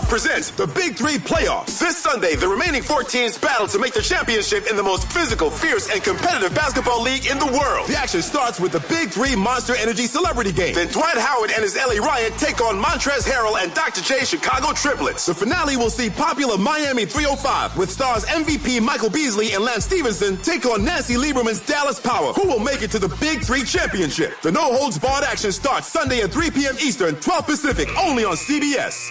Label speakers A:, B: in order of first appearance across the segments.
A: presents the Big Three Playoffs. This Sunday, the remaining 4 teams battle to make the championship in the most physical, fierce, and competitive basketball league in the world. The action starts with the Big Three Monster Energy Celebrity Game. Then Dwight Howard and his LA Riot take on Montrezl Harrell and Dr. J Chicago Triplets. The finale will see popular Miami 305 with stars MVP Michael Beasley and Lance Stevenson take on Nancy Lieberman's Dallas Power. Who will make it to the Big Three Championship? The no-holds-barred action starts Sunday at 3 p.m. Eastern, 12 Pacific, only on CBS.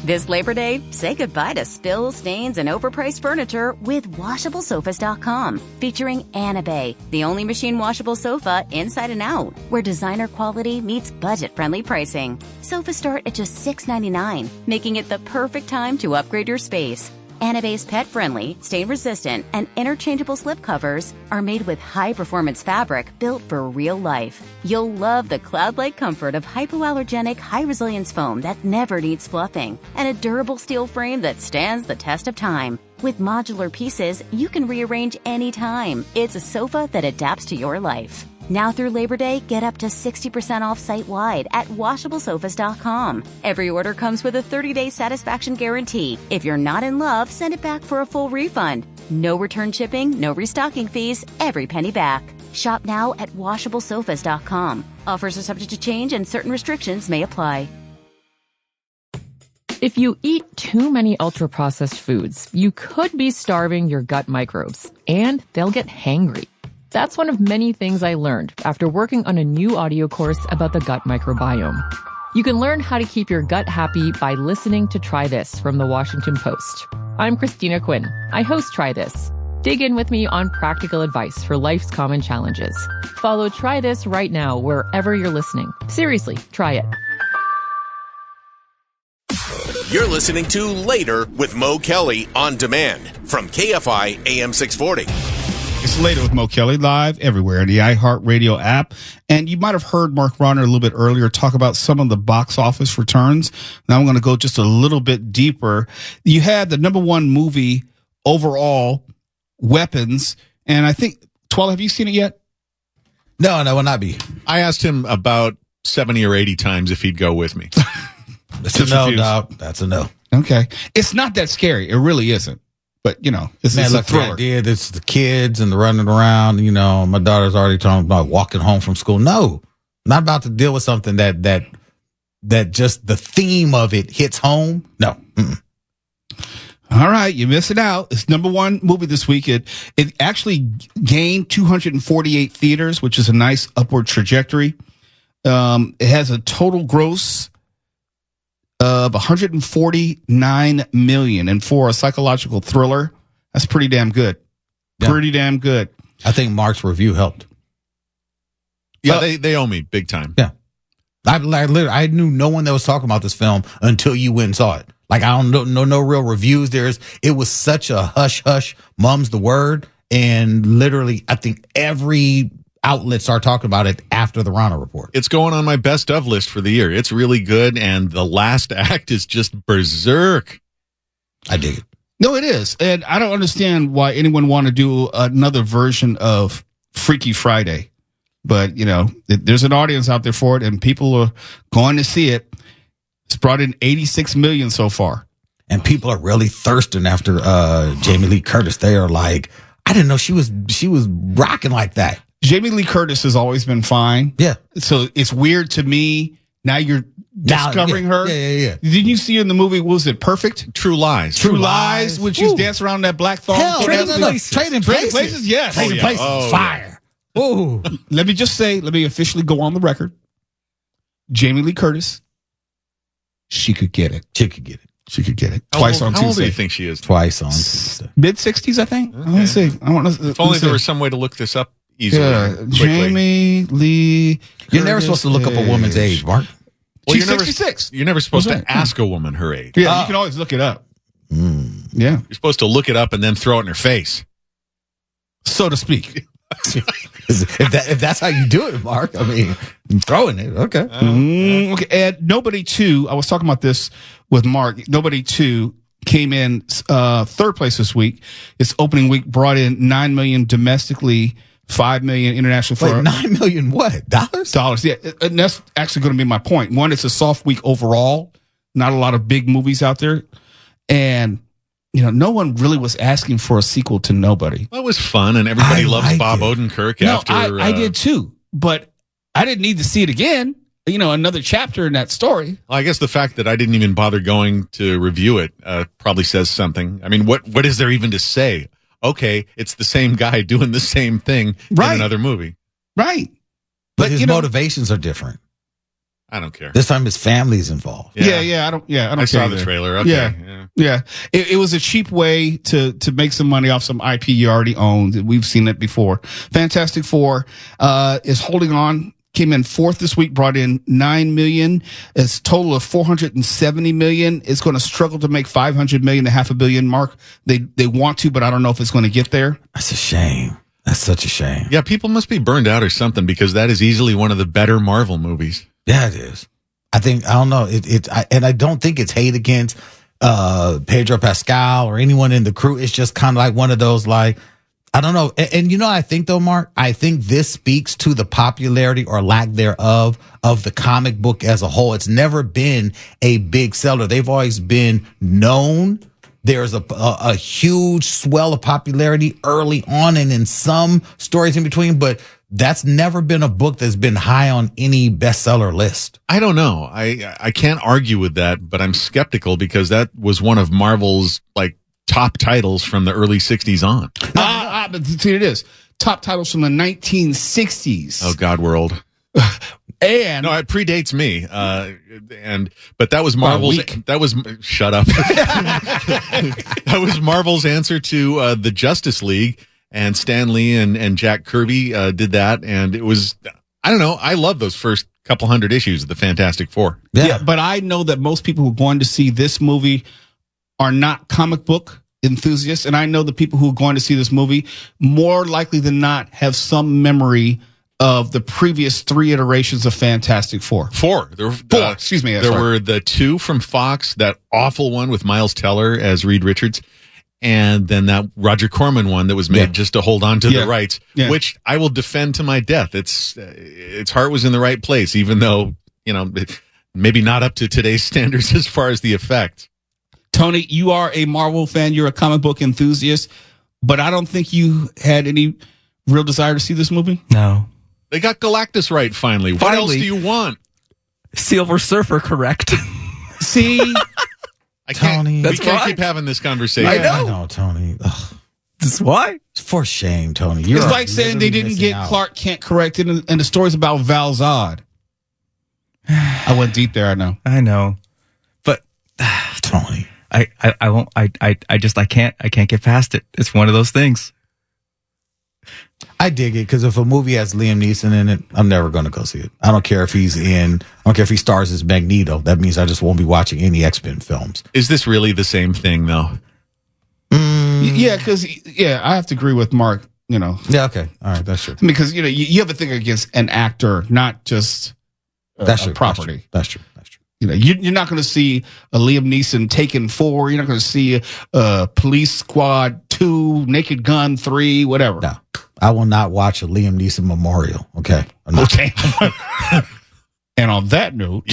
B: This Labor Day, say goodbye to spills, stains, and overpriced furniture with WashableSofas.com. Featuring Anabe, the only machine washable sofa inside and out, where designer quality meets budget-friendly pricing. Sofas start at just $6.99, making it the perfect time to upgrade your space. Anabe's pet-friendly, stain-resistant, and interchangeable slipcovers are made with high-performance fabric built for real life. You'll love the cloud-like comfort of hypoallergenic, high-resilience foam that never needs fluffing, and a durable steel frame that stands the test of time. With modular pieces, you can rearrange anytime. It's a sofa that adapts to your life. Now through Labor Day, get up to 60% off site-wide at WashableSofas.com. Every order comes with a 30-day satisfaction guarantee. If you're not in love, send it back for a full refund. No return shipping, no restocking fees, every penny back. Shop now at WashableSofas.com. Offers are subject to change and certain restrictions may apply.
C: If you eat too many ultra-processed foods, you could be starving your gut microbes, and they'll get hangry. That's one of many things I learned after working on a new audio course about the gut microbiome. You can learn how to keep your gut happy by listening to Try This from the Washington Post. I'm Christina Quinn. I host Try This. Dig in with me on practical advice for life's common challenges. Follow Try This right now wherever you're listening. Seriously, try it.
D: You're listening to Later with Mo Kelly on demand from KFI AM 640.
E: It's Later with Mo Kelly, live everywhere in the iHeartRadio app. And you might have heard Mark Ronner a little bit earlier talk about some of the box office returns. Now I'm going to go just a little bit deeper. You had the number one movie overall, Weapons, and I think, Twala, have you seen it yet?
F: No, will not be.
G: I asked him about 70 or 80 times if he'd go with me.
F: That's a no, dog. That's a no.
E: Okay. It's not that scary. It really isn't. But, you know, it's a thriller.
F: Yeah, this is the kids and the running around. You know, my daughter's already talking about walking home from school. No, not about to deal with something that just the theme of it hits home. No. Mm-mm.
E: All right, you're missing out. It's number one movie this week. It actually gained 248 theaters, which is a nice upward trajectory. It has a total gross of $149 million, and for a psychological thriller, that's pretty damn good. Yeah. Pretty damn good.
F: I think Mark's review helped.
G: Yeah, they owe me big time.
F: Yeah, I knew no one that was talking about this film until you went and saw it. Like, I don't know no real reviews. It was such a hush hush. Mum's the word, and literally, I think every outlets start talking about it after the Rana report.
G: It's going on my best of list for the year. It's really good, and the last act is just berserk.
F: I dig it.
E: No, it is. And I don't understand why anyone want to do another version of Freaky Friday. But, you know, there's an audience out there for it, and people are going to see it. It's brought in $86 million so far.
F: And people are really thirsting after Jamie Lee Curtis. They are like, I didn't know she was rocking like that.
E: Jamie Lee Curtis has always been fine.
F: Yeah.
E: So it's weird to me. Now you're discovering her.
F: Yeah.
E: Didn't you see her in the movie, was it Perfect?
G: True Lies.
E: True Lies, when she was dancing around that black thong.
F: Hell, Trading Places, yes.
E: Trading
F: Places, fire. Ooh.
E: Let me officially go on the record. Jamie Lee Curtis, she could get it.
F: She could get it.
E: Twice on Tuesday.
G: How old do you think she is?
F: Twice on Tuesday.
E: Mid-60s, I think.
G: Okay.
E: Let's see.
G: If only there was some way to look this up easily.
E: Yeah, Jamie Lee Curtis.
F: You're never supposed to look up a woman's age, Mark.
G: Well,
E: She's 66.
G: You're never supposed to ask a woman her age.
E: Yeah, you can always look it up. Yeah.
G: You're supposed to look it up and then throw it in her face.
E: So to speak.
F: if that's how you do it, Mark, I mean, I'm throwing it. Okay.
E: Okay. And Nobody 2, I was talking about this with Mark. Nobody 2 came in third place this week. Its opening week brought in $9 million domestically, $5 million international.
F: Wait, $9 million what? Dollars?
E: Dollars, yeah. And that's actually going to be my point. One, it's a soft week overall. not a lot of big movies out there. And, no one really was asking for a sequel to Nobody.
G: Well, it was fun, and everybody loves Bob Odenkirk after.
E: I did too, but I didn't need to see it again. Another chapter in that story.
G: Well, I guess the fact that I didn't even bother going to review it probably says something. I mean, what is there even to say? Okay, it's the same guy doing the same thing in another movie.
E: Right.
F: But his motivations are different.
G: I don't care.
F: This time his family's involved.
E: Yeah. I don't
G: I saw the trailer. Okay.
E: Yeah. It was a cheap way to make some money off some IP you already owned. We've seen it before. Fantastic Four is holding on. Came in fourth this week, brought in $9 million. It's a total of $470 million. It's going to struggle to make $500 million, the $500 million mark. They want to, but I don't know if it's going to get there.
F: That's a shame. That's such a shame.
G: Yeah, people must be burned out or something, because that is easily one of the better Marvel movies.
F: Yeah, it is. I don't know. And I don't think it's hate against Pedro Pascal or anyone in the crew. It's just kind of like one of those, like, I don't know. And I think though, Mark, I think this speaks to the popularity or lack thereof of the comic book as a whole. It's never been a big seller. They've always been known. There's a huge swell of popularity early on and in some stories in between, but that's never been a book that's been high on any bestseller list.
G: I don't know. I can't argue with that, but I'm skeptical because that was one of Marvel's top titles from the early 60s on.
E: But see, it is top titles from the 1960s.
G: Oh, God, world.
E: And
G: no, it predates me. But that was Marvel's. That was shut up. That was Marvel's answer to the Justice League, and Stan Lee and Jack Kirby did that, and it was. I don't know. I love those first couple hundred issues of the Fantastic Four.
E: Yeah, but I know that most people who are going to see this movie are not comic book enthusiasts, and I know the people who are going to see this movie more likely than not have some memory of the previous 3 iterations of Fantastic Four.
G: Four.
E: Excuse me.
G: There were the 2 from Fox, that awful one with Miles Teller as Reed Richards, and then that Roger Corman one that was made just to hold on to the rights, which I will defend to my death. Its heart was in the right place, even though, maybe not up to today's standards as far as the effect.
E: Tony, you are a Marvel fan. You're a comic book enthusiast, but I don't think you had any real desire to see this movie.
H: No.
G: They got Galactus right finally. What else do you want?
H: Silver Surfer correct.
E: See?
G: I can't,
F: Tony.
G: we can't keep having this conversation.
H: I know.
F: I know, Tony. Ugh.
H: This is why?
F: For shame, Tony.
E: It's like saying they didn't get Clark Kent corrected, and the story's about Val Zod. I went deep there, I know.
H: I know. But
F: Tony.
H: I won't. I can't get past it. It's one of those things.
F: I dig it because if a movie has Liam Neeson in it, I'm never going to go see it. I don't care if I don't care if he stars as Magneto. That means I just won't be watching any X-Men films.
G: Is this really the same thing, though?
E: Yeah, because I have to agree with Mark.
F: Yeah, okay, all right, that's true.
E: Because you have a thing against an actor, not just
F: that's true.
E: Property.
F: That's true.
E: You're not going to see a Liam Neeson Taken 4. You're not going to see a Police Squad 2, Naked Gun 3, whatever.
F: No, I will not watch a Liam Neeson memorial. Okay.
E: Okay. And on that note,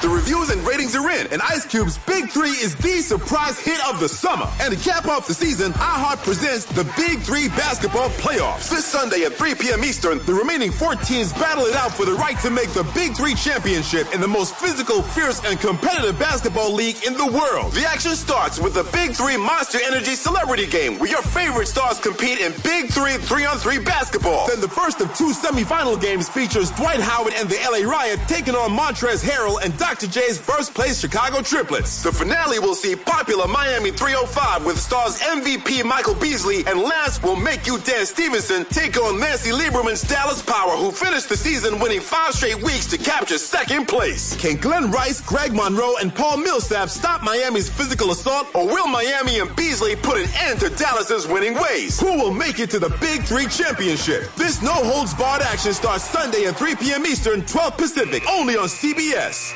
A: The reviews and ratings are in, and Ice Cube's Big 3 is the surprise hit of the summer. And to cap off the season, iHeart presents the Big 3 Basketball Playoffs. This Sunday at 3 p.m. Eastern, the remaining 4 teams battle it out for the right to make the Big 3 championship in the most physical, fierce, and competitive basketball league in the world. The action starts with the Big 3 Monster Energy Celebrity Game, where your favorite stars compete in Big 3 3-on-3 basketball. Then the first of 2 semifinal games features Dwight Howard and the LA Riot taking on Montrezl Harrell and Dr. J's first place Chicago triplets. The finale will see popular Miami 305 with stars MVP Michael Beasley, and last will Make You Dance Stevenson take on Nancy Lieberman's Dallas Power, who finished the season winning 5 straight weeks to capture second place. Can Glenn Rice, Greg Monroe, and Paul Millsap stop Miami's physical assault, or will Miami and Beasley put an end to Dallas's winning ways? Who will make it to the Big 3 championship? This no-holds-barred action starts Sunday at 3 p.m. Eastern, 12 Pacific, only on CBS.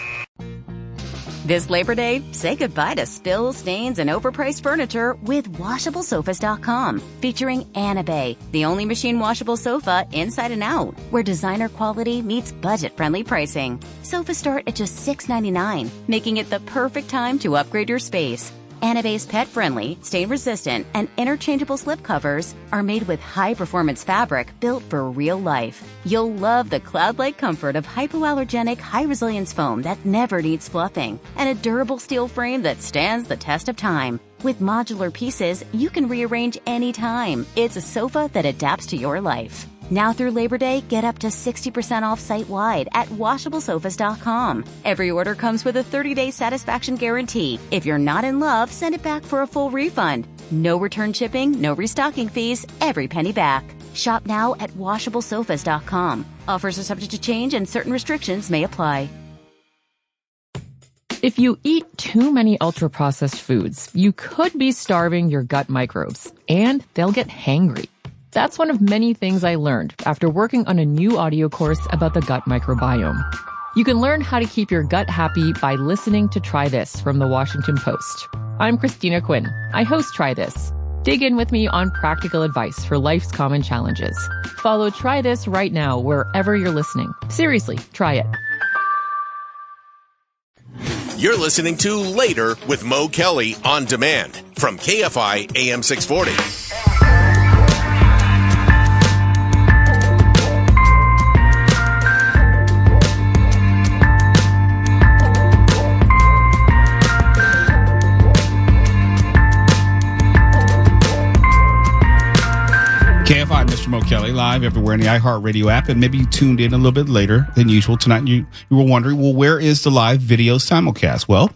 B: This Labor Day, say goodbye to spills, stains, and overpriced furniture with WashableSofas.com. Featuring Anabay, the only machine washable sofa inside and out, where designer quality meets budget-friendly pricing. Sofas start at just $6.99, making it the perfect time to upgrade your space. Anabay's pet-friendly, stain-resistant, and interchangeable slip covers are made with high-performance fabric built for real life. You'll love the cloud-like comfort of hypoallergenic, high-resilience foam that never needs fluffing, and a durable steel frame that stands the test of time. With modular pieces, you can rearrange anytime. It's a sofa that adapts to your life. Now through Labor Day, get up to 60% off site-wide at WashableSofas.com. Every order comes with a 30-day satisfaction guarantee. If you're not in love, send it back for a full refund. No return shipping, no restocking fees, every penny back. Shop now at WashableSofas.com. Offers are subject to change and certain restrictions may apply.
C: If you eat too many ultra-processed foods, you could be starving your gut microbes, and they'll get hangry. That's one of many things I learned after working on a new audio course about the gut microbiome. You can learn how to keep your gut happy by listening to Try This from the Washington Post. I'm Christina Quinn. I host Try This. Dig in with me on practical advice for life's common challenges. Follow Try This right now wherever you're listening. Seriously, try it.
D: You're listening to Later with Mo Kelly on demand from KFI AM 640.
E: KFI, Mr. Mo Kelly, live everywhere in the iHeartRadio app, and maybe you tuned in a little bit later than usual tonight, and you were wondering, well, where is the live video simulcast? Well,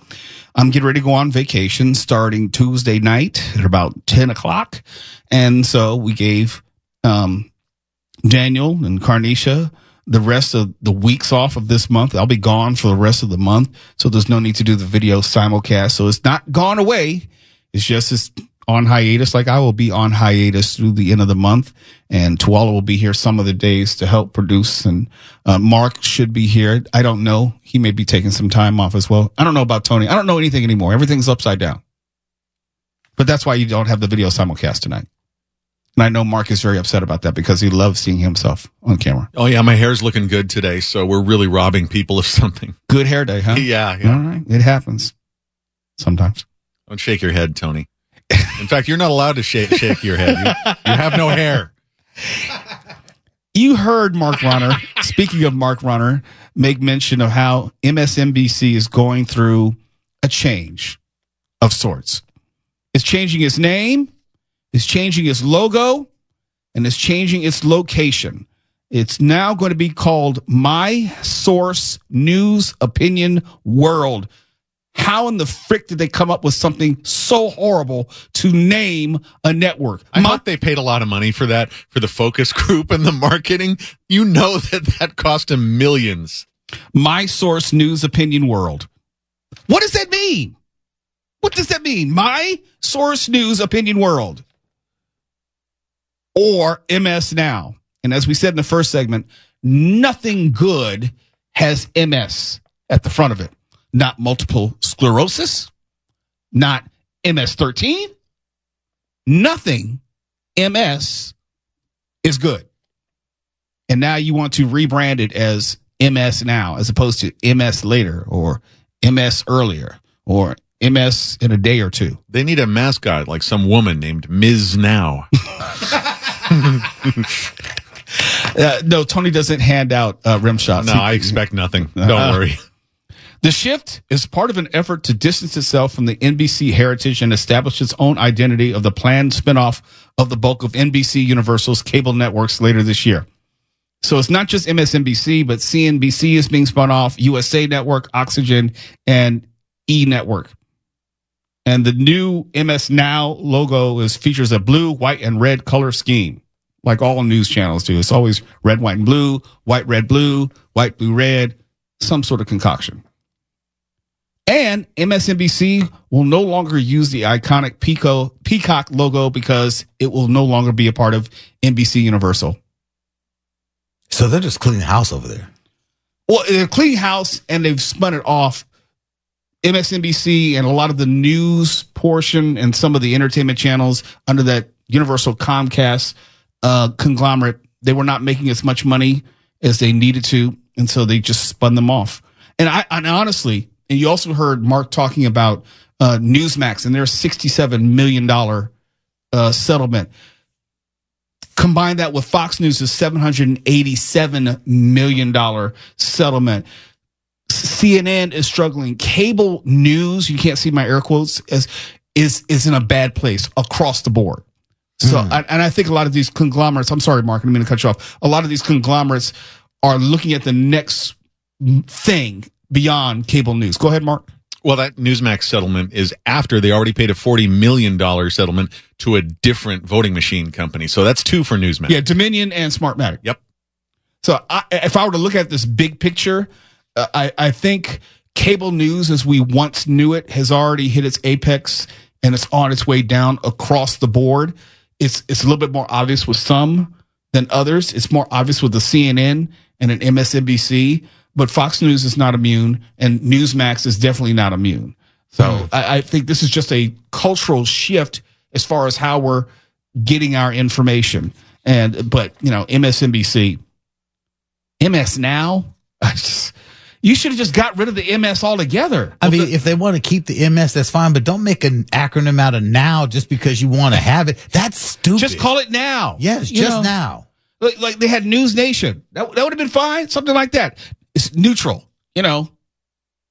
E: I'm getting ready to go on vacation starting Tuesday night at about 10 o'clock, and so we gave Daniel and Carnisha the rest of the weeks off of this month. I'll be gone for the rest of the month, so there's no need to do the video simulcast. So it's not gone away. It's just on hiatus, like I will be on hiatus through the end of the month, and Tuala will be here some of the days to help produce, and Mark should be here. I don't know. He may be taking some time off as well. I don't know about Tony. I don't know anything anymore. Everything's upside down. But that's why you don't have the video simulcast tonight. And I know Mark is very upset about that because he loves seeing himself on camera.
G: Oh, yeah, my hair's looking good today, so we're really robbing people of something.
E: Good hair day, huh?
G: Yeah.
E: All right. It happens sometimes.
G: Don't shake your head, Tony. In fact, you're not allowed to shake your head. You have no hair.
E: You heard Mark Runner, speaking of Mark Runner, make mention of how MSNBC is going through a change of sorts. It's changing its name, it's changing its logo, and it's changing its location. It's now going to be called My Source News Opinion World. How in the frick did they come up with something so horrible to name a network?
G: I thought they paid a lot of money for that, for the focus group and the marketing. You know that cost them millions.
E: My Source News Opinion World. What does that mean? What does that mean? My Source News Opinion World. Or MS Now. And as we said in the first segment, nothing good has MS at the front of it. Not multiple sclerosis, not MS-13, nothing MS is good. And now you want to rebrand it as MS Now as opposed to MS later or MS earlier or MS in a day or two.
G: They need a mascot like some woman named Ms. Now.
E: No, Tony doesn't hand out rim shots.
G: No, I expect nothing. Don't worry.
E: The shift is part of an effort to distance itself from the NBC heritage and establish its own identity of the planned spinoff of the bulk of NBC Universal's cable networks later this year. So it's not just MSNBC, but CNBC is being spun off, USA Network, Oxygen, and E Network. And the new MS Now logo features a blue, white, and red color scheme, like all news channels do. It's always red, white, and blue, white, blue, red, some sort of concoction. And MSNBC will no longer use the iconic peacock logo because it will no longer be a part of NBC Universal.
F: So they're just cleaning house over there.
E: Well, they're cleaning house and they've spun it off MSNBC and a lot of the news portion and some of the entertainment channels under that Universal Comcast conglomerate, they were not making as much money as they needed to, and so they just spun them off. And honestly, and you also heard Mark talking about Newsmax and their $67 million settlement. Combine that with Fox News' $787 million settlement. CNN is struggling. Cable news, you can't see my air quotes, is in a bad place across the board. So, and I think a lot of these conglomerates, I'm sorry, Mark, I didn't mean to cut you off. A lot of these conglomerates are looking at the next thing beyond cable news. Go ahead, Mark.
G: Well, that Newsmax settlement is after they already paid a $40 million settlement to a different voting machine company. So that's two for Newsmax.
E: Yeah, Dominion and Smartmatic.
G: Yep.
E: So if I were to look at this big picture, I think cable news as we once knew it has already hit its apex and it's on its way down across the board. It's a little bit more obvious with some than others. It's more obvious with the CNN and an MSNBC. But Fox News is not immune, and Newsmax is definitely not immune. So I think this is just a cultural shift as far as how we're getting our information. But MSNBC, MS Now, you should have just got rid of the MS altogether.
F: I mean, if they want to keep the MS, that's fine, but don't make an acronym out of Now just because you want to have it. That's stupid.
E: Just call it Now.
F: Yes, just Now.
E: Like they had News Nation. That would have been fine. Something like that. It's neutral,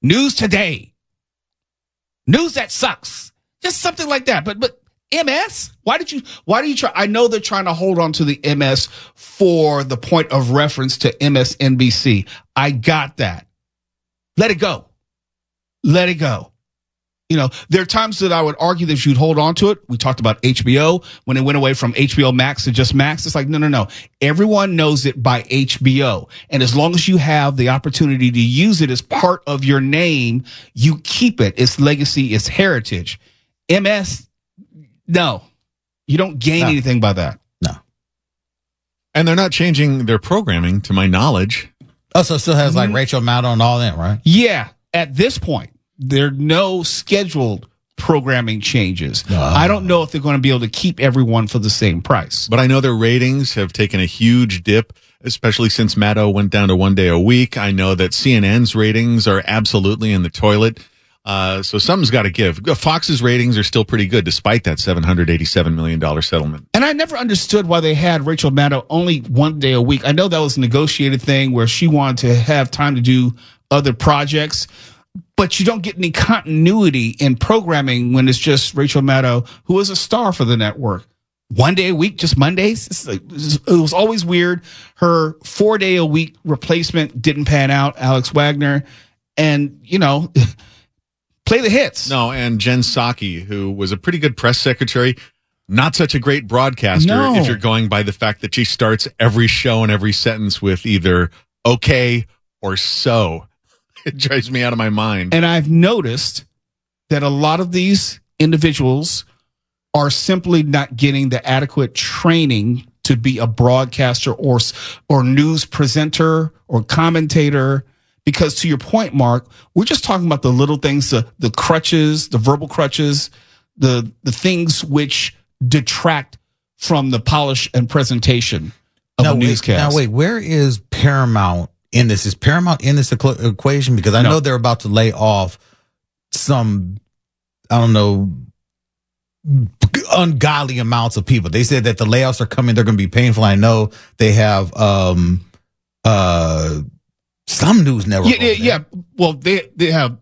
E: News Today, news that sucks, just something like that. But MS, why do you try? I know they're trying to hold on to the MS for the point of reference to MSNBC. I got that. Let it go. Let it go. There are times that I would argue that you'd hold on to it. We talked about HBO when it went away from HBO Max to just Max. It's like, no. Everyone knows it by HBO. And as long as you have the opportunity to use it as part of your name, you keep it. It's legacy, it's heritage. MS, no. You don't gain anything by that.
F: No.
G: And they're not changing their programming, to my knowledge.
F: Oh, so it still has like Rachel Maddow and all that, right?
E: Yeah, at this point. There are no scheduled programming changes. I don't know if they're going to be able to keep everyone for the same price.
G: But I know their ratings have taken a huge dip, especially since Maddow went down to 1 day a week. I know that CNN's ratings are absolutely in the toilet. So something's got to give. Fox's ratings are still pretty good, despite that $787 million settlement.
E: And I never understood why they had Rachel Maddow only 1 day a week. I know that was a negotiated thing where she wanted to have time to do other projects. But you don't get any continuity in programming when it's just Rachel Maddow, who is a star for the network. 1 day a week, just Mondays. It was always weird. Her 4 day a week replacement didn't pan out, Alex Wagner. And, play the hits.
G: No, and Jen Psaki, who was a pretty good press secretary, not such a great broadcaster if you're going by the fact that she starts every show and every sentence with either okay or so. It drives me out of my mind.
E: And I've noticed that a lot of these individuals are simply not getting the adequate training to be a broadcaster or news presenter or commentator. Because to your point, Mark, we're just talking about the little things, the crutches, the verbal crutches, the things which detract from the polish and presentation of a newscast.
F: Now, wait, where is Paramount in this? Is Paramount in this equation? Because I know they're about to lay off some, ungodly amounts of people. They said that the layoffs are coming. They're going to be painful. I know they have some news network.
E: Yeah. Well, they have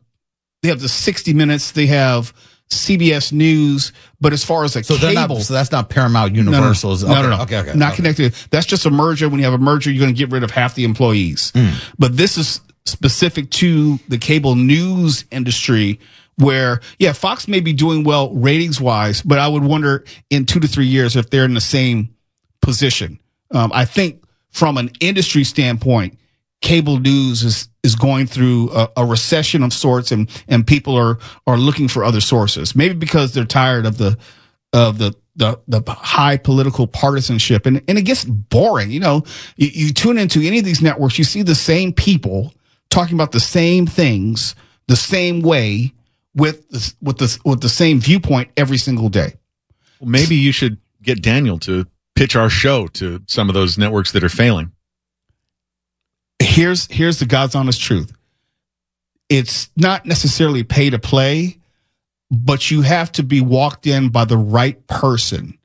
E: the 60 Minutes. They have CBS News. But as far as cable,
F: so that's not Paramount Universal.
E: No.
F: Okay.
E: Not connected. That's just a merger. When you have a merger, you're going to get rid of half the employees. But this is specific to the cable news industry, where Fox may be doing well ratings wise, but I would wonder in 2 to 3 years if they're in the same position. I think from an industry standpoint, cable news is going through a recession of sorts, and people are looking for other sources. Maybe because they're tired of the high political partisanship, and it gets boring. You tune into any of these networks, you see the same people talking about the same things the same way with the same viewpoint every single day.
G: Well, maybe you should get Daniel to pitch our show to some of those networks that are failing.
E: Here's the God's honest truth. It's not necessarily pay to play, but you have to be walked in by the right person.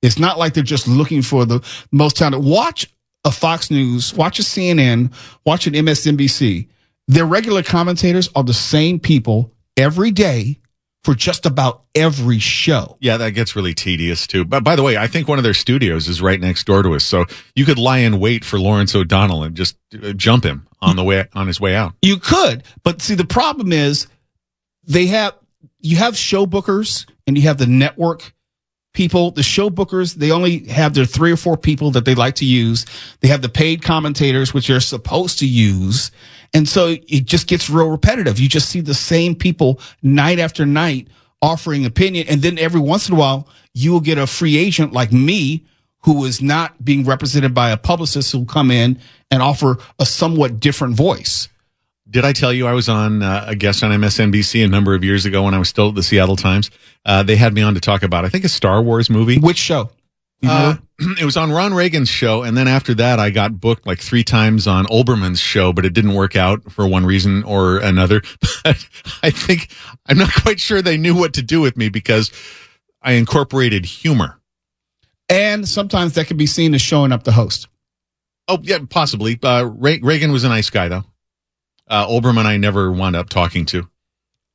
E: It's not like they're just looking for the most talented. Watch a Fox News, watch a CNN, watch an MSNBC. Their regular commentators are the same people every day for just about every show.
G: Yeah, that gets really tedious too. But by the way, I think one of their studios is right next door to us, so you could lie in wait for Lawrence O'Donnell and just jump him on his way out.
E: You could, but see, the problem is you have show bookers and you have the network people. The show bookers, they only have their 3 or 4 people that they like to use. They have the paid commentators, which they're supposed to use. And so it just gets real repetitive. You just see the same people night after night offering opinion. And then every once in a while, you will get a free agent like me who is not being represented by a publicist who will come in and offer a somewhat different voice.
G: Did I tell you I was on a guest on MSNBC a number of years ago when I was still at the Seattle Times? They had me on to talk about, I think, a Star Wars movie.
E: Which show?
G: It was on Ron Reagan's show, and then after that, I got booked like 3 times on Olbermann's show, but it didn't work out for one reason or another. But I'm not quite sure they knew what to do with me because I incorporated humor.
E: And sometimes that can be seen as showing up the host.
G: Oh, yeah, possibly. Reagan was a nice guy, though. Olbermann I never wound up talking to.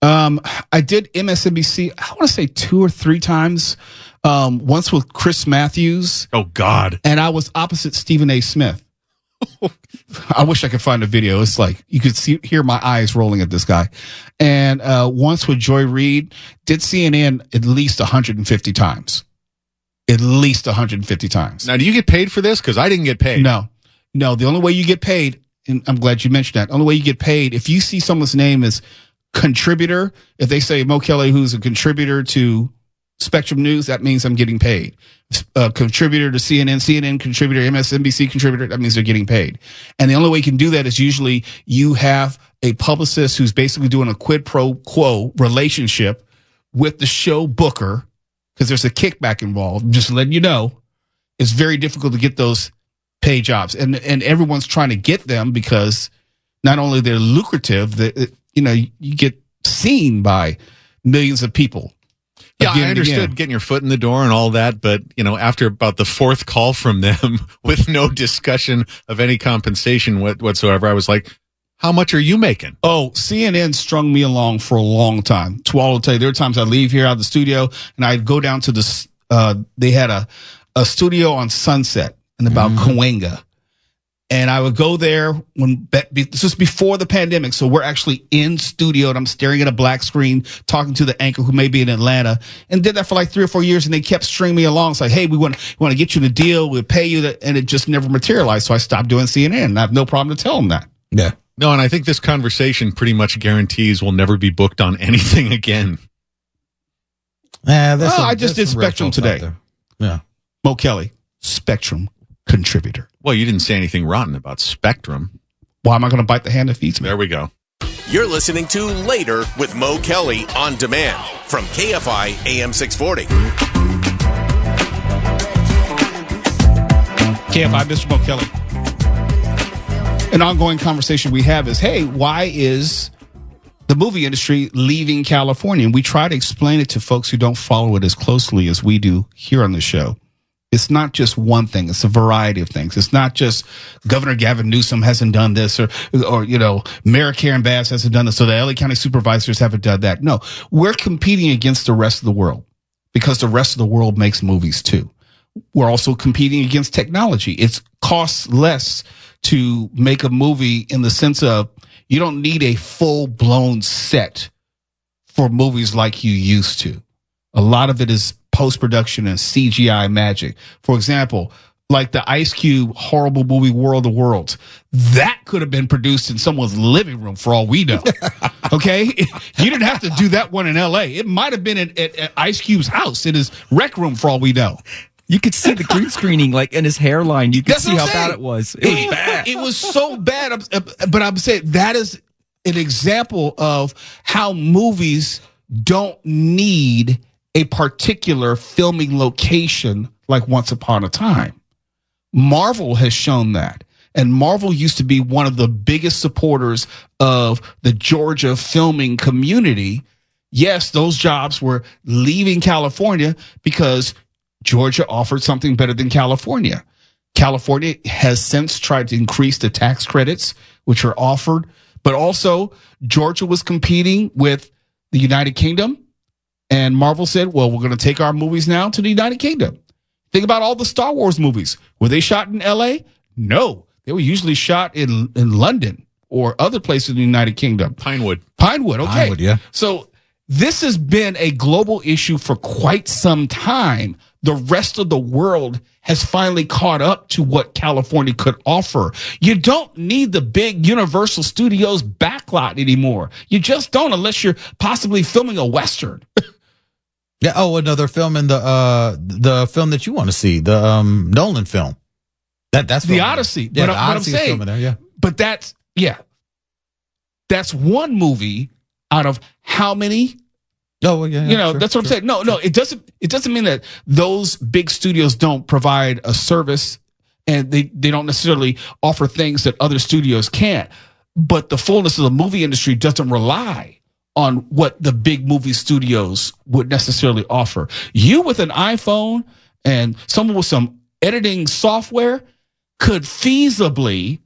E: I did MSNBC, I want to say 2 or 3 times. Once with Chris Matthews.
G: Oh, God.
E: And I was opposite Stephen A. Smith. I wish I could find a video. It's like you could hear my eyes rolling at this guy. And once with Joy Reid, did CNN at least 150 times. At least 150 times.
G: Now, do you get paid for this? Because I didn't get paid.
E: No. The only way you get paid, and I'm glad you mentioned that, the only way you get paid, if you see someone's name as contributor, if they say Mo Kelly, who's a contributor to Spectrum News, that means I'm getting paid. Contributor to CNN contributor, MSNBC contributor, that means they're getting paid. And the only way you can do that is usually you have a publicist who's basically doing a quid pro quo relationship with the show booker, because there's a kickback involved. Just letting you know, it's very difficult to get those pay jobs. And everyone's trying to get them because not only they're lucrative, you get seen by millions of people.
G: Yeah, I understood getting your foot in the door and all that, but after about the 4th call from them with no discussion of any compensation whatsoever, I was like, how much are you making?
E: Oh, CNN strung me along for a long time. I'll tell you, there are times I leave here out of the studio and I'd go down to they had a studio on Sunset in about Cahuenga. And I would go there this was before the pandemic. So we're actually in studio and I'm staring at a black screen, talking to the anchor who may be in Atlanta, and did that for like 3 or 4 years. And they kept stringing me along. It's like, hey, we want to get you the deal. We'll pay you that. And it just never materialized. So I stopped doing CNN and I have no problem to tell them that.
F: Yeah.
G: No, and I think this conversation pretty much guarantees we'll never be booked on anything again.
E: I just did Spectrum today.
F: Yeah.
E: Mo Kelly, Spectrum contributor.
G: Well, you didn't say anything rotten about Spectrum.
E: Why am I going to bite the hand that feeds me?
G: There we go.
D: You're listening to Later with Mo Kelly on demand from KFI AM 640.
E: KFI, Mr. Mo Kelly. An ongoing conversation we have is, hey, why is the movie industry leaving California? And we try to explain it to folks who don't follow it as closely as we do here on the show. It's not just one thing. It's a variety of things. It's not just Governor Gavin Newsom hasn't done this or Mayor Karen Bass hasn't done this, so the LA County supervisors haven't done that. No, we're competing against the rest of the world because the rest of the world makes movies too. We're also competing against technology. It costs less to make a movie in the sense of you don't need a full-blown set for movies like you used to. A lot of it is post-production and CGI magic. For example, like the Ice Cube horrible movie World of Worlds. That could have been produced in someone's living room for all we know. Okay? You didn't have to do that one in LA. It might have been at Ice Cube's house in his rec room for all we know.
H: You could see the green screening like in his hairline. You could see how bad it was. It was bad.
E: It was so bad. But I'm saying that is an example of how movies don't need a particular filming location like Once Upon a Time. Marvel has shown that. And Marvel used to be one of the biggest supporters of the Georgia filming community. Yes, those jobs were leaving California because Georgia offered something better than California. California has since tried to increase the tax credits, which are offered, but also Georgia was competing with the United Kingdom, and Marvel said, well, we're going to take our movies now to the United Kingdom. Think about all the Star Wars movies. Were they shot in L.A.? No. They were usually shot in London or other places in the United Kingdom.
G: Pinewood,
E: okay.
F: Pinewood, yeah.
E: So this has been a global issue for quite some time. The rest of the world has finally caught up to what California could offer. You don't need the big Universal Studios backlot anymore. You just don't, unless you're possibly filming a Western.
F: Yeah. Oh, another film in the film that you want to see, the Nolan film. That's
E: the Odyssey.
F: Yeah,
E: but
F: the
E: I'm
F: Odyssey is
E: saying,
F: filming there. Yeah.
E: But that's one movie out of how many?
F: Oh, well, yeah.
E: Sure, that's what I'm saying. No, it doesn't mean that those big studios don't provide a service and they don't necessarily offer things that other studios can't. But the fullness of the movie industry doesn't rely on what the big movie studios would necessarily offer. You with an iPhone and someone with some editing software could feasibly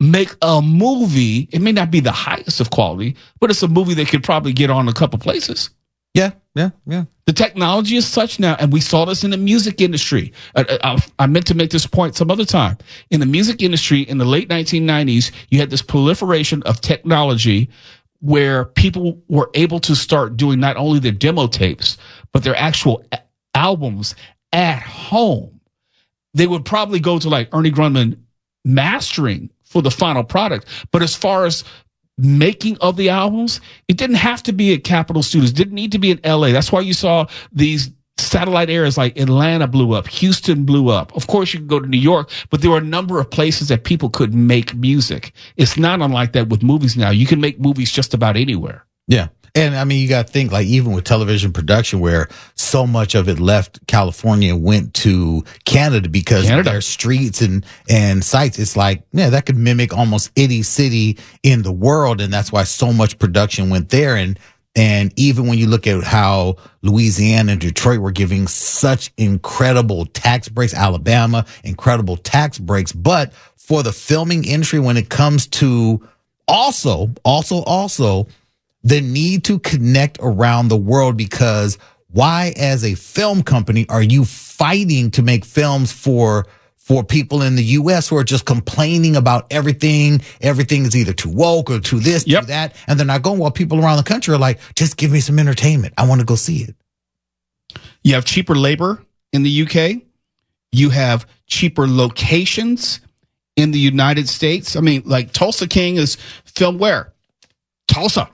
E: make a movie. It may not be the highest of quality, but it's a movie that could probably get on a couple places.
F: Yeah.
E: The technology is such now, and we saw this in the music industry. I meant to make this point some other time. In the music industry in the late 1990s, you had this proliferation of technology where people were able to start doing not only their demo tapes, but their actual albums at home. They would probably go to like Ernie Grundman mastering for the final product. But as far as making of the albums, it didn't have to be at Capitol Studios. It didn't need to be in LA. That's why you saw these satellite areas like Atlanta blew up, Houston blew up. Of course, you can go to New York, but there were a number of places that people could make music. It's not unlike that with movies now. You can make movies just about anywhere.
F: Yeah. And I mean, you got to think like even with television production where so much of it left California and went to Canada because their streets and sites, it's like, yeah, that could mimic almost any city in the world. And that's why so much production went there. And even when you look at how Louisiana and Detroit were giving such incredible tax breaks, Alabama, incredible tax breaks. But for the filming industry, when it comes to also the need to connect around the world, because why as a film company are you fighting to make films for people in the U.S. who are just complaining about everything? Everything is either too woke or too this, too that. And they're not going, while people around the country are like, just give me some entertainment. I want to go see it.
E: You have cheaper labor in the UK. You have cheaper locations in the United States. I mean, like Tulsa King is filmed where? Tulsa.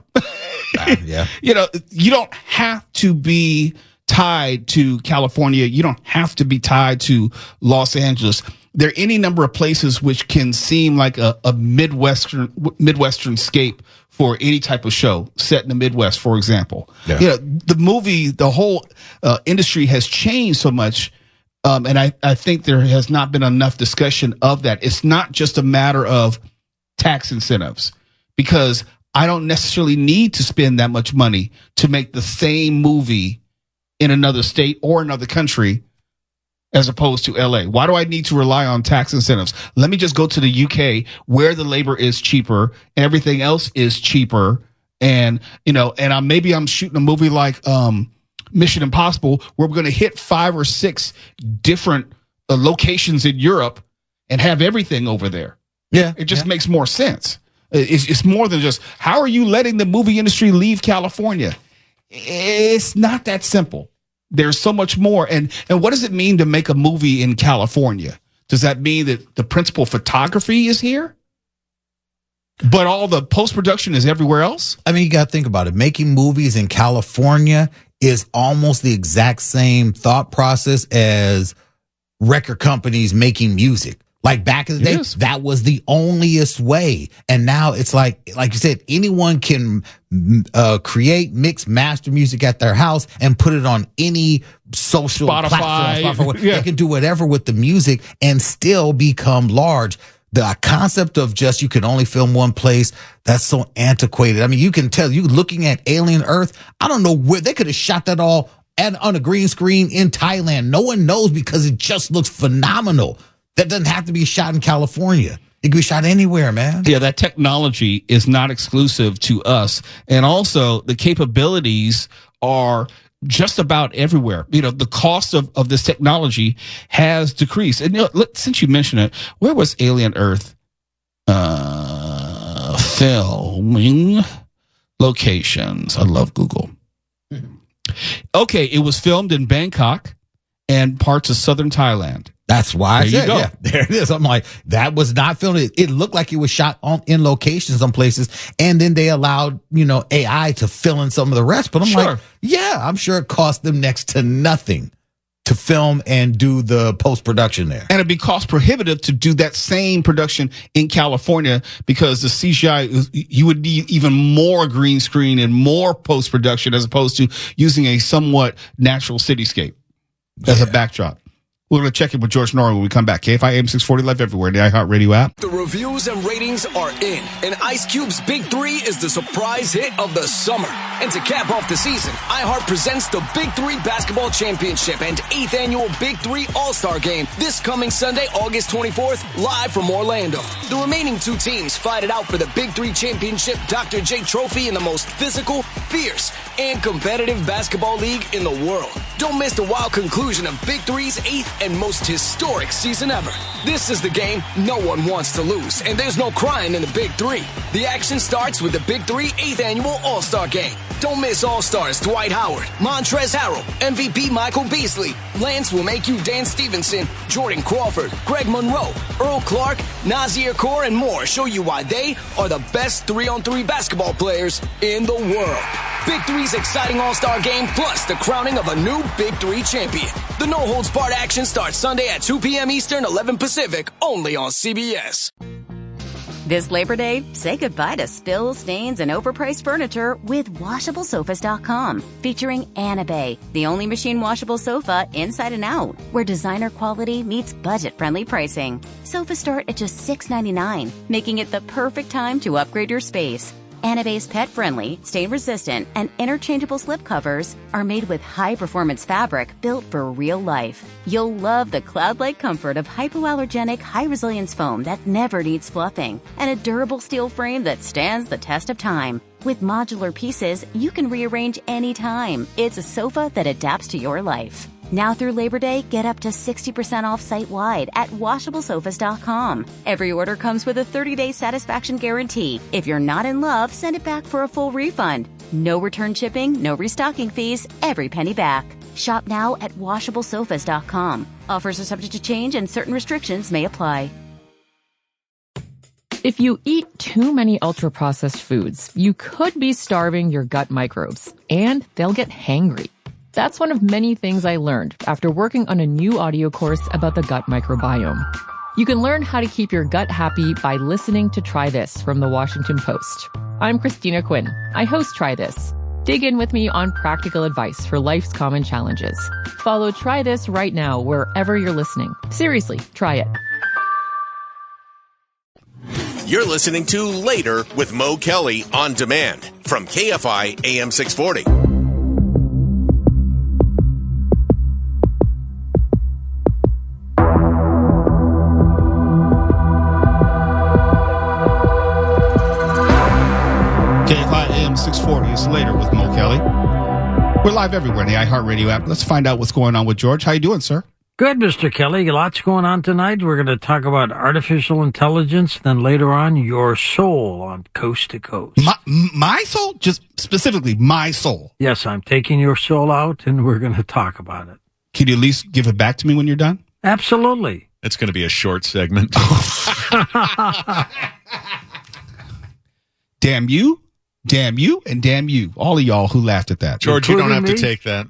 F: Yeah.
E: You don't have to be tied to California. You don't have to be tied to Los Angeles. There are any number of places which can seem like a Midwestern scape for any type of show set in the Midwest, for example. Yeah. The whole industry has changed so much. And I think there has not been enough discussion of that. It's not just a matter of tax incentives, because I don't necessarily need to spend that much money to make the same movie in another state or another country as opposed to LA. Why do I need to rely on tax incentives? Let me just go to the UK where the labor is cheaper and everything else is cheaper. And, maybe I'm shooting a movie like Mission Impossible where we're going to hit 5 or 6 different locations in Europe and have everything over there.
F: Yeah.
E: It just makes more sense. It's more than just, how are you letting the movie industry leave California? It's not that simple. There's so much more. And what does it mean to make a movie in California? Does that mean that the principal photography is here, but all the post-production is everywhere else?
F: I mean, you got to think about it. Making movies in California is almost the exact same thought process as record companies making music. Like back in the day, that was the onlyest way. And now it's like you said, anyone can create, mix, master music at their house and put it on any social platform. They can do whatever with the music and still become large. The concept of just you can only film one place, that's so antiquated. I mean, you can tell, you looking at Alien Earth, I don't know where they could have shot that all on a green screen in Thailand. No one knows because it just looks phenomenal. That doesn't have to be shot in California. It can be shot anywhere, man.
E: Yeah, that technology is not exclusive to us. And also the capabilities are just about everywhere. You know, the cost of this technology has decreased. And since you mentioned it, where was Alien Earth filming locations? I love Google. Okay, it was filmed in Bangkok and parts of southern Thailand.
F: That's why I said, yeah, there it is. I'm like, that was not filmed. It looked like it was shot in locations, some places, and then they allowed, AI to fill in some of the rest. But I'm like, yeah, I'm sure it cost them next to nothing to film and do the post-production there.
E: And it'd be cost prohibitive to do that same production in California because the CGI, you would need even more green screen and more post-production as opposed to using a somewhat natural cityscape as a backdrop. We're going to check in with George Norrie when we come back. KFI AM 640 live everywhere, the iHeartRadio app.
I: The reviews and ratings are in, and Ice Cube's Big 3 is the surprise hit of the summer. And to cap off the season, iHeart presents the Big 3 Basketball Championship and 8th Annual Big 3 All-Star Game this coming Sunday, August 24th, live from Orlando. The remaining two teams fight it out for the Big 3 Championship Dr. J Trophy in the most physical, fierce, and competitive basketball league in the world. Don't miss the wild conclusion of Big 3's 8th and most historic season ever. This is the game no one wants to lose, and there's no crying in the Big 3. The action starts with the Big 3 8th Annual All-Star Game. Don't miss All-Stars Dwight Howard, Montrezl Harrell, MVP Michael Beasley, Lance will make you Dan Stevenson, Jordan Crawford, Greg Monroe, Earl Clark, Nazir Kaur, and more show you why they are the best 3-on-3 basketball players in the world. Big 3's exciting All-Star Game plus the crowning of a new Big 3 champion. The no-holds-barred action starts Sunday at 2 p.m. Eastern, 11 Pacific, only on CBS.
B: This Labor Day, say goodbye to spills, stains, and overpriced furniture with WashableSofas.com. Featuring Anabay, the only machine washable sofa inside and out, where designer quality meets budget-friendly pricing. Sofas start at just $6.99, making it the perfect time to upgrade your space. Anabay's pet-friendly, stain-resistant, and interchangeable slipcovers are made with high-performance fabric built for real life. You'll love the cloud-like comfort of hypoallergenic, high-resilience foam that never needs fluffing, and a durable steel frame that stands the test of time. With modular pieces, you can rearrange anytime. It's a sofa that adapts to your life. Now through Labor Day, get up to 60% off site-wide at WashableSofas.com. Every order comes with a 30-day satisfaction guarantee. If you're not in love, send it back for a full refund. No return shipping, no restocking fees, every penny back. Shop now at WashableSofas.com. Offers are subject to change and certain restrictions may apply.
C: If you eat too many ultra-processed foods, you could be starving your gut microbes, and they'll get hangry. That's one of many things I learned after working on a new audio course about the gut microbiome. You can learn how to keep your gut happy by listening to Try This from the Washington Post. I'm Christina Quinn. I host Try This. Dig in with me on practical advice for life's common challenges. Follow Try This right now wherever you're listening. Seriously, try it.
D: You're listening to Later with Mo Kelly on demand from KFI AM 640.
E: KFI AM 640 is Later with Mo Kelly. We're live everywhere in the iHeartRadio app. Let's find out what's going on with George. How you doing, sir?
J: Good, Mr. Kelly. Lots going on tonight. We're going to talk about artificial intelligence. Then later on, your soul on Coast to Coast.
E: My soul? Just specifically my soul?
J: Yes, I'm taking your soul out, and we're going to talk about it.
E: Can you at least give it back to me when you're done?
J: Absolutely.
G: It's going to be a short segment.
E: Damn you, and damn you. All of y'all who laughed at that.
G: George, you don't have
J: me?
G: to take that.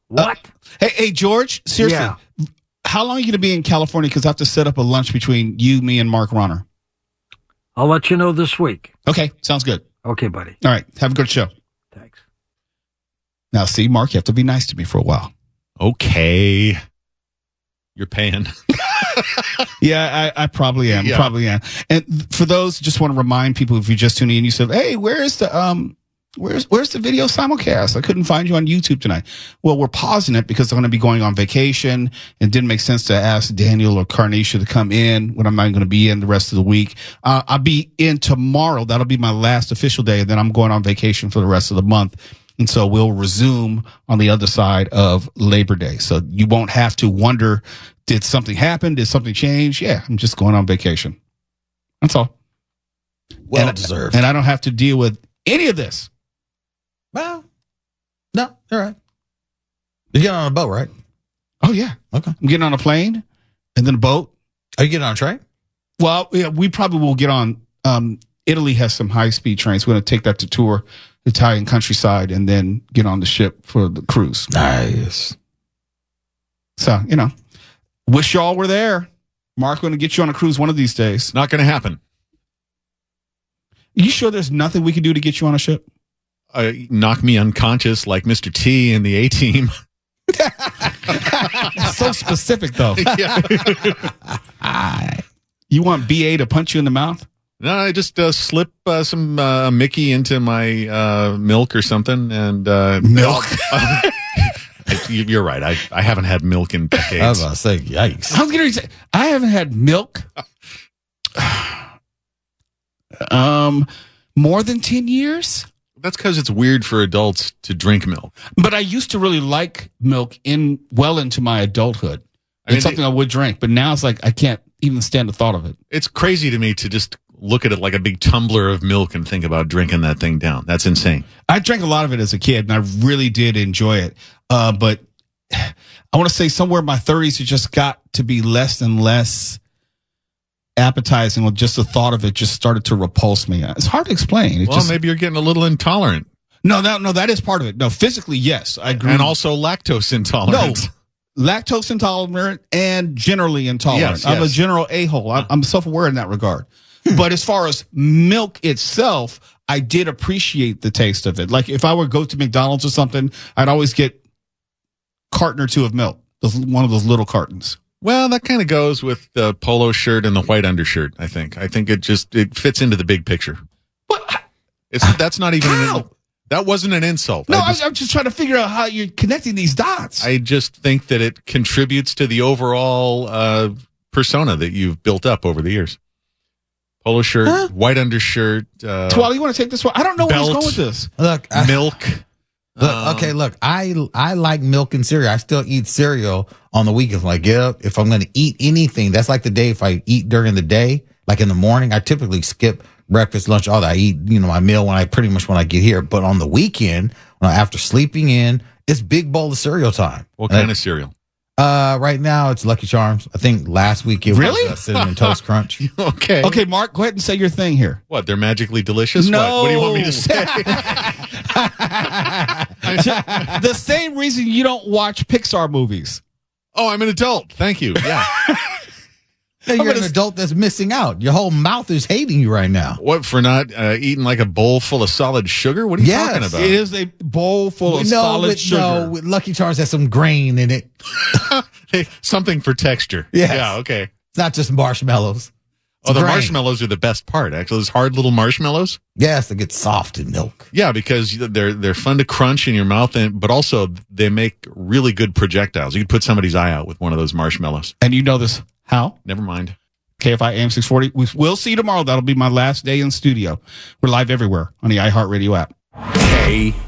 J: What?
E: Hey, George, seriously.
J: Yeah.
E: how long are you going to be in California? Because I have to set up a lunch between you, me, and Mark Ronner.
J: I'll let you know this week.
E: Okay, sounds good.
J: Okay, buddy.
E: All right, have a good show.
J: Thanks.
E: Now, see, Mark, you have to be nice to me for a while.
G: Okay. You're paying.
E: Yeah, I probably am.
G: Yeah.
E: Probably am. And for those, just want to remind people, if you're just tuning in, you said, hey, where's the video simulcast? I couldn't find you on YouTube tonight. Well, we're pausing it because I'm going to be going on vacation, and it didn't make sense to ask Daniel or Carnisha to come in when I'm not going to be in the rest of the week. I'll be in tomorrow. That'll be my last official day, and then I'm going on vacation for the rest of the month. And so we'll resume on the other side of Labor Day. So you won't have to wonder, did something happen? Did something change? Yeah, I'm just going on vacation. That's all.
F: Well deserved.
E: And I don't have to deal with any of this.
F: Well, no, all right. You're getting on a boat, right?
E: Oh, yeah.
F: Okay.
E: I'm getting on a plane and then a boat.
F: Are you getting on a train?
E: Well, yeah, we probably will get on. Italy has some high-speed trains. We're going to take that to tour the Italian countryside and then get on the ship for the cruise.
F: Nice.
E: So, wish y'all were there. Mark, going to get you on a cruise one of these days.
G: Not going to happen.
E: You sure there's nothing we can do to get you on a ship?
G: Knock me unconscious like Mr. T in the A-Team.
E: So specific, though.
G: Yeah.
E: You want BA to punch you in the mouth?
G: No, I just slip some Mickey into my milk or something. And
E: milk?
G: You're right. I haven't had milk in decades.
F: I was about to say, yikes.
E: I was going to say, I haven't had milk more than 10 years.
G: That's because it's weird for adults to drink milk.
E: But I used to really like milk well into my adulthood. It's something I would drink, but now it's like I can't even stand the thought of it.
G: It's crazy to me to just look at it like a big tumbler of milk and think about drinking that thing down. That's insane.
E: I drank a lot of it as a kid, and I really did enjoy it. But I want to say somewhere in my 30s, it just got to be less and less appetizing, or just the thought of it just started to repulse me. It's hard to explain.
G: Maybe you're getting a little intolerant.
E: No, that is part of it. No, physically, yes, I agree.
G: And also lactose intolerant.
E: No, lactose intolerant and generally intolerant.
G: Yes.
E: I'm a general a-hole. I'm self-aware in that regard. But as far as milk itself, I did appreciate the taste of it. Like if I would go to McDonald's or something, I'd always get a carton or two of milk, one of those little cartons.
G: Well, that kind of goes with the polo shirt and the white undershirt, I think. I think it fits into the big picture.
E: But
G: that's not even that wasn't an insult.
E: No, I'm just trying to figure out how you're connecting these dots.
G: I just think that it contributes to the overall persona that you've built up over the years. Polo shirt, white undershirt.
E: Twally, you want to take this one? I don't know where he's going with this.
F: Look,
G: milk.
F: Look, I like milk and cereal. I still eat cereal on the weekends. Like, if I'm going to eat anything, that's like the day if I eat during the day, like in the morning, I typically skip breakfast, lunch, all that. I eat, my meal when I get here. But on the weekend, after sleeping in, it's big bowl of cereal time.
G: What kind of cereal?
F: Right now it's Lucky Charms. I think last week it was Cinnamon Toast Crunch.
E: Okay, Mark, go ahead and say your thing here.
G: What, they're magically delicious?
E: No.
G: What do you want me to say?
E: The same reason you don't watch Pixar movies.
G: Oh, I'm an adult. Thank you. Yeah.
F: You're an adult that's missing out. Your whole mouth is hating you right now.
G: What, for not eating like a bowl full of solid sugar? What are you talking about?
E: It is a bowl full of solid sugar.
F: No, with Lucky Charms has some grain in it.
G: Hey, something for texture.
F: Yes.
G: Yeah, okay.
F: It's not just marshmallows.
G: The marshmallows are the best part, actually. Those hard little marshmallows.
F: Yes, they get soft in milk.
G: Yeah, because they're fun to crunch in your mouth, but also they make really good projectiles. You could put somebody's eye out with one of those marshmallows.
E: And you know this. How?
G: Never mind.
E: KFI AM 640. We'll see you tomorrow. That'll be my last day in studio. We're live everywhere on the iHeartRadio app.
K: KFI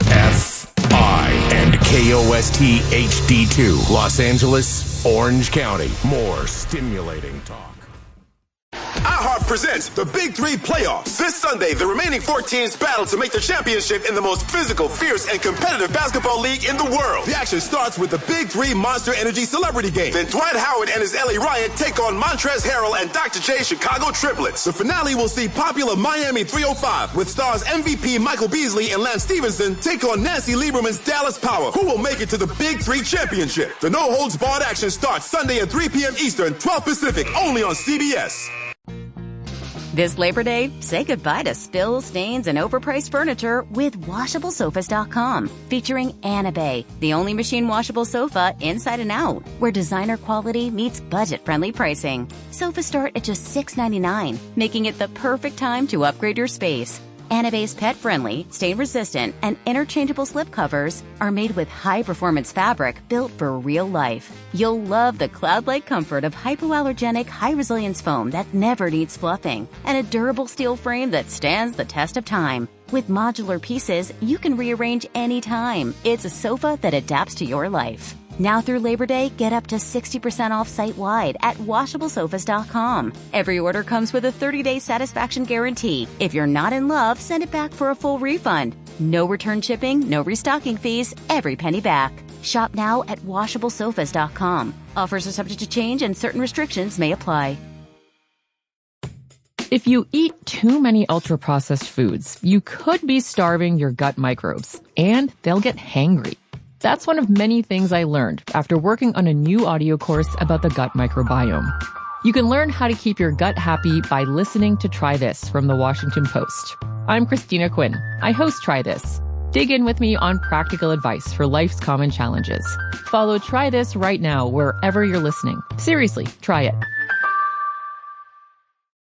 K: and KOST HD2. Los Angeles, Orange County. More stimulating talk.
A: iHeart presents the Big Three Playoffs. This Sunday, the remaining 4 teams battle to make the championship in the most physical, fierce, and competitive basketball league in the world. The action starts with the Big Three Monster Energy Celebrity Game. Then Dwight Howard and his LA Riot take on Montrezl Harrell and Dr. J Chicago Triplets. The finale will see popular Miami 305 with stars MVP Michael Beasley and Lance Stevenson take on Nancy Lieberman's Dallas Power. Who will make it to the Big Three Championship? The no-holds-barred action starts Sunday at 3 p.m. Eastern, 12 Pacific, only on CBS.
B: This Labor Day, say goodbye to spills, stains, and overpriced furniture with WashableSofas.com. Featuring Anabay, the only machine washable sofa inside and out, where designer quality meets budget-friendly pricing. Sofas start at just $6.99, making it the perfect time to upgrade your space. Anabay's pet-friendly, stain-resistant, and interchangeable slipcovers are made with high-performance fabric built for real life. You'll love the cloud-like comfort of hypoallergenic, high-resilience foam that never needs fluffing, and a durable steel frame that stands the test of time. With modular pieces, you can rearrange anytime. It's a sofa that adapts to your life. Now through Labor Day, get up to 60% off site-wide at WashableSofas.com. Every order comes with a 30-day satisfaction guarantee. If you're not in love, send it back for a full refund. No return shipping, no restocking fees, every penny back. Shop now at WashableSofas.com. Offers are subject to change and certain restrictions may apply.
C: If you eat too many ultra-processed foods, you could be starving your gut microbes, and they'll get hangry. That's one of many things I learned after working on a new audio course about the gut microbiome. You can learn how to keep your gut happy by listening to Try This from the Washington Post. I'm Christina Quinn. I host Try This. Dig in with me on practical advice for life's common challenges. Follow Try This right now wherever you're listening. Seriously, try it.